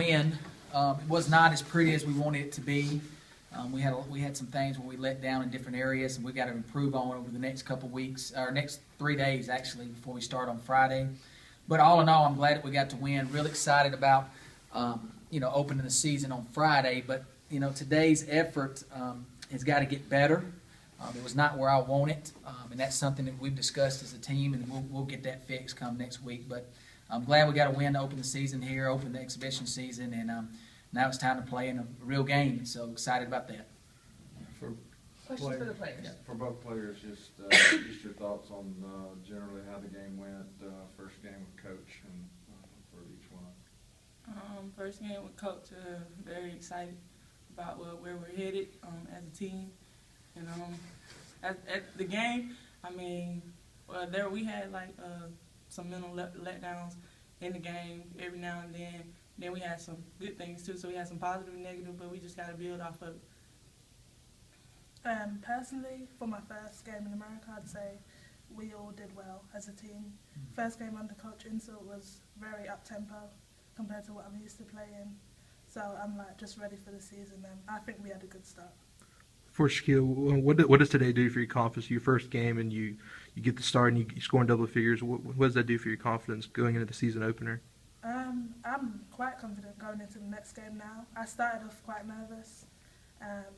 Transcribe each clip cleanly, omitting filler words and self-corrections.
win. It was not as pretty as we wanted it to be. We had some things where we let down in different areas, and we got to improve on over the next couple weeks, or next 3 days actually, before we start on Friday. But all in all, I'm glad that we got to win. Real excited about opening the season on Friday. But today's effort has got to get better. It was not where I want it, and that's something that we've discussed as a team, and we'll get that fixed come next week. But I'm glad we got a win to open the season here, open the exhibition season, and now it's time to play in a real game. So excited about that. Questions for the players? Yeah, for both players, just your thoughts on generally how the game went, first game with Coach, and for each one. First game with Coach, very excited about where we're headed as a team. And at the game, we had some mental letdowns in the game every now and then. Then we had some good things too, so we had some positive and negative, but we just got to build off of it. Personally, for my first game in America, I'd say we all did well as a team. First game under Coach Insell was very up-tempo compared to what I'm used to playing. So I'm just ready for the season, and I think we had a good start. For Shaquille, what does today do for your confidence? Your first game, and you get the start, and you score in double figures. What does that do for your confidence going into the season opener? I'm quite confident going into the next game now. I started off quite nervous.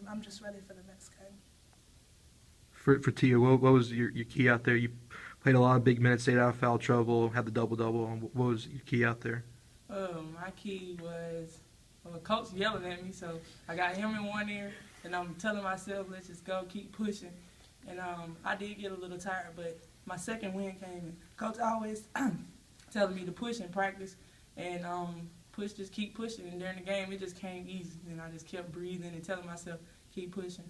I'm just ready for the next game. For Tia, what was your key out there? You played a lot of big minutes, stayed out of foul trouble, had the double-double. What was your key out there? My key was Coach yelling at me, so I got him in one ear, and I'm telling myself, let's just go, keep pushing. And I did get a little tired, but my second win came in. Coach always telling me to push in practice, and just keep pushing. And during the game, it just came easy, and I just kept breathing and telling myself, keep pushing.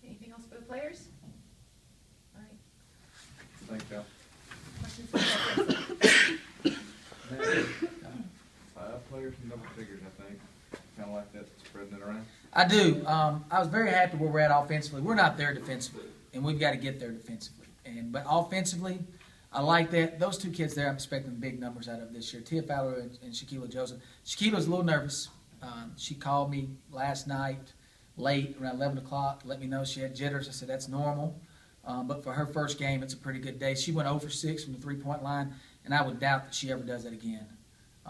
Anything else for the players? All right. Thanks, Cal. Questions for the players? 5 players in double figures, I think. Kind of like that, spreading it around. I do. I was very happy where we're at offensively. We're not there defensively, and we've got to get there defensively. But offensively, I like that. Those 2 kids there, I'm expecting big numbers out of this year. Tia Faleru and Shaquille Joseph. Shaquilla's a little nervous. She called me last night late, around 11 o'clock, to let me know she had jitters. I said, that's normal. But for her first game, it's a pretty good day. She went 0 for 6 from the three-point line, and I would doubt that she ever does that again.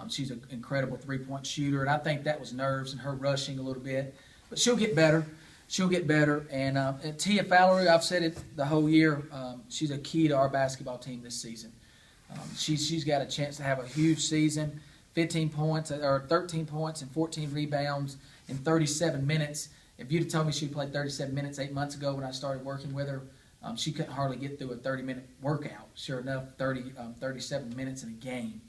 She's an incredible three-point shooter, and I think that was nerves and her rushing a little bit. But she'll get better. She'll get better. And Tia Faleru, I've said it the whole year, she's a key to our basketball team this season. She's got a chance to have a huge season, 13 points and 14 rebounds in 37 minutes. If you'd have told me she'd play 37 minutes 8 months ago when I started working with her, she couldn't hardly get through a 30-minute workout. Sure enough, 37 minutes in a game.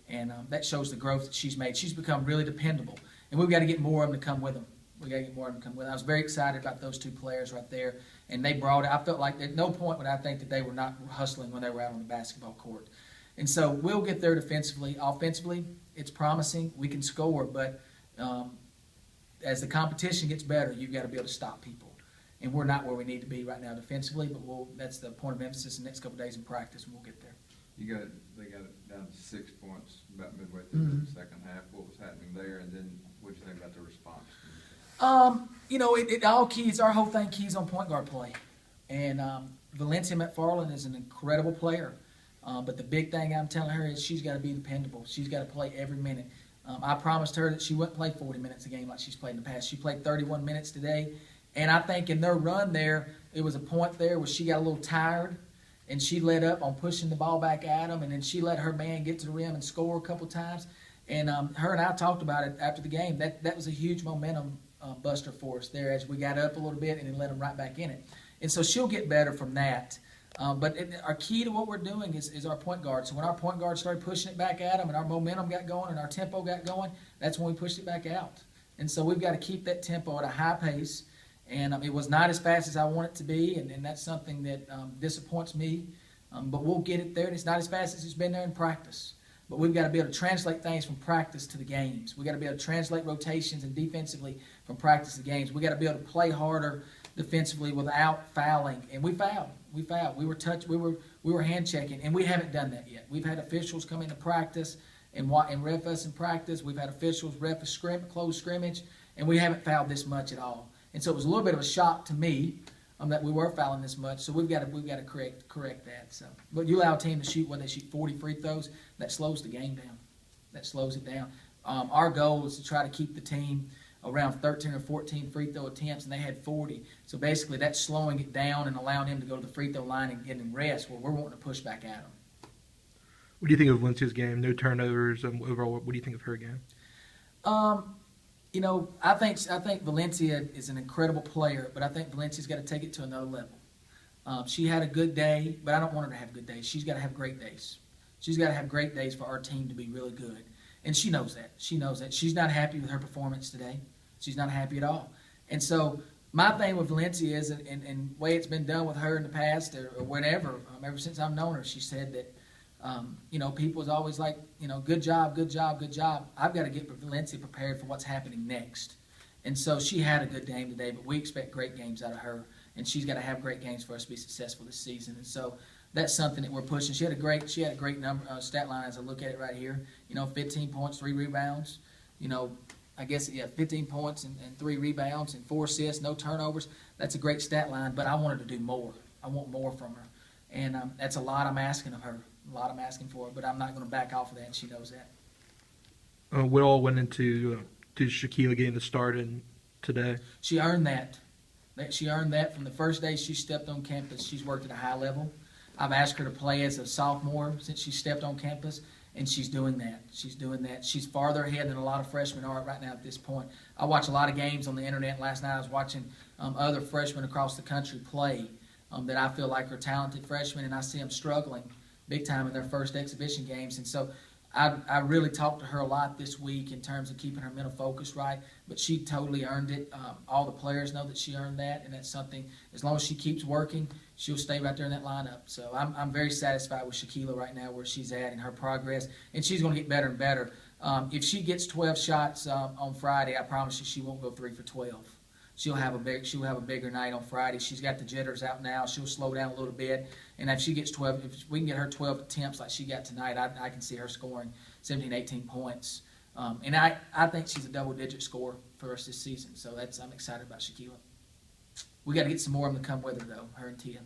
And that shows the growth that she's made. She's become really dependable. And we've got to get more of them to come with them. I was very excited about those 2 players right there. And they brought it. I felt like at no point would I think that they were not hustling when they were out on the basketball court. And so we'll get there defensively. Offensively, it's promising. We can score. But as the competition gets better, you've got to be able to stop people. And we're not where we need to be right now defensively. But that's the point of emphasis in the next couple of days in practice, and we'll get there. They got it down to 6 points about midway through the second half. What was happening there, and then what did you think about the response? It all keys. Our whole thing keys on point guard play, and Valencia McFarland is an incredible player. But the big thing I'm telling her is she's got to be dependable. She's got to play every minute. I promised her that she wouldn't play 40 minutes a game like she's played in the past. She played 31 minutes today, and I think in their run there, it was a point there where she got a little tired. And she let up on pushing the ball back at him, and then she let her man get to the rim and score a couple times. And her and I talked about it after the game. That was a huge momentum buster for us there as we got up a little bit and then let them right back in it. And so she'll get better from that. But our key to what we're doing is our point guard. So when our point guard started pushing it back at him and our momentum got going and our tempo got going, that's when we pushed it back out. And so we've got to keep that tempo at a high pace. And it was not as fast as I want it to be, and that's something that disappoints me. But we'll get it there, and it's not as fast as it's been there in practice. But we've got to be able to translate things from practice to the games. We've got to be able to translate rotations and defensively from practice to games. We've got to be able to play harder defensively without fouling. And we fouled. We were hand checking, and we haven't done that yet. We've had officials come into practice and ref us in practice. We've had officials ref a closed scrimmage, and we haven't fouled this much at all. And so it was a little bit of a shock to me that we were fouling this much. So we've got to correct that. So, but you allow a team to shoot they shoot 40 free throws, that slows the game down. That slows it down. Our goal is to try to keep the team around 13 or 14 free throw attempts, and they had 40. So basically, that's slowing it down and allowing them to go to the free throw line and get in rest, where we're wanting to push back at them. What do you think of Valencia's game? No turnovers. Overall, what do you think of her game? You know, I think Valencia is an incredible player, but I think Valencia's got to take it to another level. She had a good day, but I don't want her to have good days. She's got to have great days. She's got to have great days for our team to be really good. And she knows that. She knows that. She's not happy with her performance today. She's not happy at all. And so my thing with Valencia is, and the way it's been done with her in the past or whenever, ever since I've known her, she said that, you know, people is always like, you know, good job, good job, good job. I've got to get Valencia prepared for what's happening next. And so she had a good game today, but we expect great games out of her. And she's got to have great games for us to be successful this season. And so that's something that we're pushing. She had a great number stat line as I look at it right here. You know, 15 points, 3 rebounds. You know, I guess 15 points and 3 rebounds and 4 assists, no turnovers. That's a great stat line, but I want her to do more. I want more from her, and that's a lot I'm asking of her. A lot I'm asking for her, but I'm not going to back off of that, and she knows that. What all went into to Shaquilla getting the start in today? She earned that. She earned that from the first day she stepped on campus. She's worked at a high level. I've asked her to play as a sophomore since she stepped on campus, and she's doing that. She's doing that. She's farther ahead than a lot of freshmen are right now at this point. I watch a lot of games on the internet. Last night I was watching other freshmen across the country play that I feel like are talented freshmen, and I see them struggling big time in their first exhibition games. And so I really talked to her a lot this week in terms of keeping her mental focus right, but she totally earned it. All the players know that she earned that, and that's something, as long as she keeps working, she'll stay right there in that lineup. So I'm very satisfied with Shaquilla right now where she's at and her progress, and she's going to get better and better. If she gets 12 shots on Friday, I promise you she won't go 3 for 12. She'll have a bigger night on Friday. She's got the jitters out now. She'll slow down a little bit, and if she gets 12, if we can get her 12 attempts like she got tonight, I can see her scoring 17, 18 points. And I think she's a double-digit scorer for us this season. So I'm excited about Shaquilla. We got to get some more of them to come with her though, her and Tia.